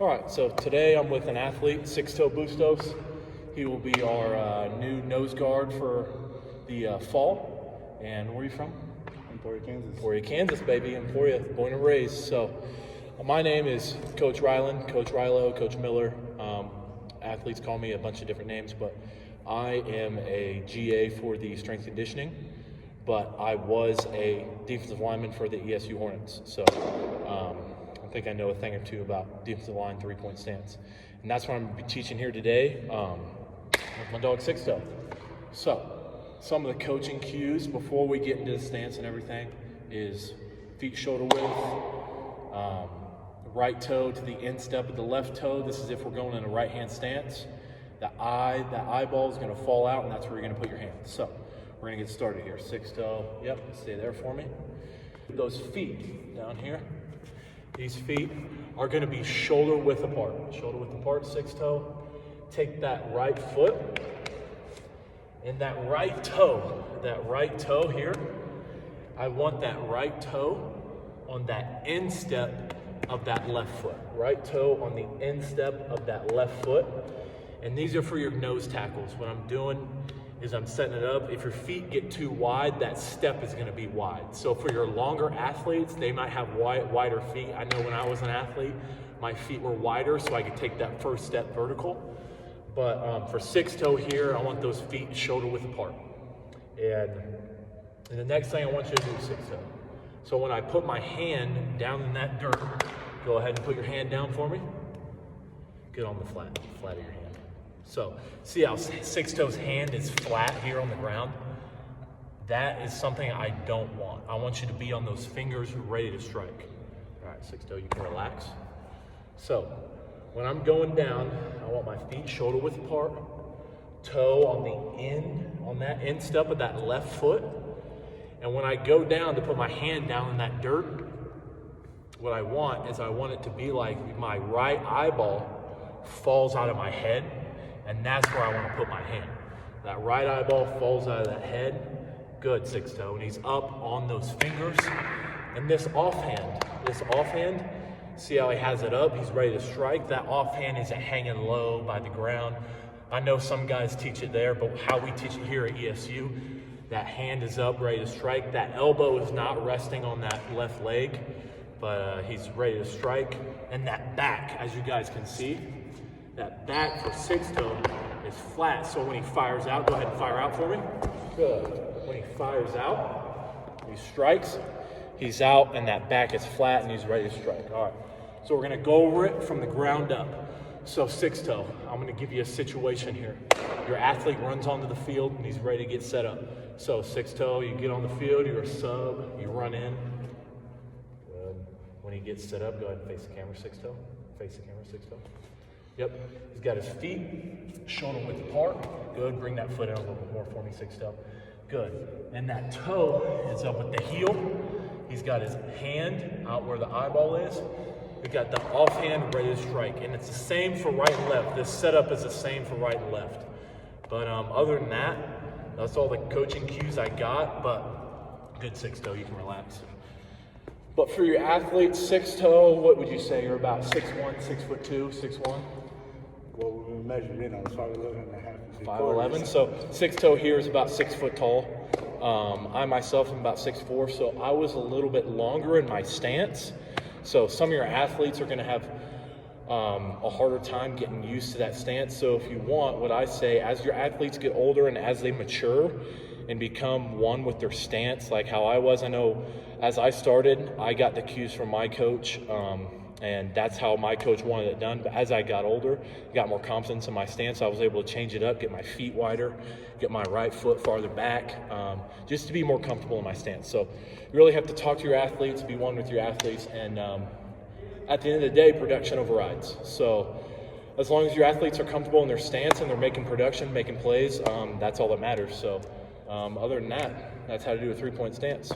All right, so today I'm with an athlete, Sixto Bustos. He will be our new nose guard for the fall. And where are you from? Emporia, Kansas. Emporia, Kansas, baby. Emporia, born and raised. So my name is Coach Ryland, Coach Rilo, Coach Miller. Athletes call me a bunch of different names, but I am a GA for the strength conditioning, but I was a defensive lineman for the ESU Hornets. So I think I know a thing or two about defensive line three-point stance. And that's what I'm going to be teaching here today with my dog Sixto. So some of the coaching cues before we get into the stance and everything is feet shoulder width, right toe to the instep of the left toe. This is if we're going in a right-hand stance. That eyeball is going to fall out, and that's where you're going to put your hand. So we're going to get started here. Sixto, yep, stay there for me. Those feet down here, these feet are going to be shoulder width apart. Shoulder width apart, Sixto. Take that right foot, and that right toe here, I want that right toe on that instep of that left foot. Right toe on the instep of that left foot. And these are for your nose tackles. What I'm doing is I'm setting it up. If your feet get too wide, that step is gonna be wide. So for your longer athletes, they might have wider feet. I know when I was an athlete, my feet were wider so I could take that first step vertical. But for Sixto here, I want those feet shoulder width apart. And the next thing I want you to do, Sixto. So when I put my hand down in that dirt, go ahead and put your hand down for me. Get on the flat of your hand. So see how Sixto's hand is flat here on the ground? That is something I don't want. I want you to be on those fingers ready to strike. All right, Sixto, you can relax. So when I'm going down, I want my feet shoulder width apart, toe on that instep of that left foot. And when I go down to put my hand down in that dirt, what I want it to be like my right eyeball falls out of my head, and that's where I want to put my hand. That right eyeball falls out of that head. Good, Sixto. And he's up on those fingers. And this offhand, see how he has it up? He's ready to strike. That offhand is hanging low by the ground. I know some guys teach it there, but how we teach it here at ESU, that hand is up, ready to strike. That elbow is not resting on that left leg, but he's ready to strike. And that back, as you guys can see, that back for Sixto is flat. So when he fires out, go ahead and fire out for me. Good. When he fires out, he strikes, he's out, and that back is flat, and he's ready to strike. All right. So we're going to go over it from the ground up. So Sixto, I'm going to give you a situation here. Your athlete runs onto the field, and he's ready to get set up. So Sixto, you get on the field, you're a sub, you run in. Good. When he gets set up, go ahead and face the camera, Sixto. Face the camera, Sixto. Yep. He's got his feet shoulder width apart. Good. Bring that foot in a little bit more for me, Sixto. Good. And that toe is up with the heel. He's got his hand out where the eyeball is. We got the offhand ready to strike. And it's the same for right and left. This setup is the same for right and left. But other than that, that's all the coaching cues I got. But good, Sixto. You can relax. But for your athletes, Sixto, what would you say? You're about 6'1", 6'2", 6'1"? Well, we measured in, I was 5'11" and a half. 5'11", so Sixto here is about 6 foot tall. I myself am about 6'4", so I was a little bit longer in my stance. So some of your athletes are gonna have a harder time getting used to that stance. So if you want, what I say, as your athletes get older and as they mature and become one with their stance, like how I was, I know as I started, I got the cues from my coach, and that's how my coach wanted it done. But as I got older, got more confidence in my stance, I was able to change it up, get my feet wider, get my right foot farther back, just to be more comfortable in my stance. So you really have to talk to your athletes, be one with your athletes, and at the end of the day, production overrides. So as long as your athletes are comfortable in their stance and they're making production, making plays, that's all that matters. So other than that, that's how to do a three-point stance.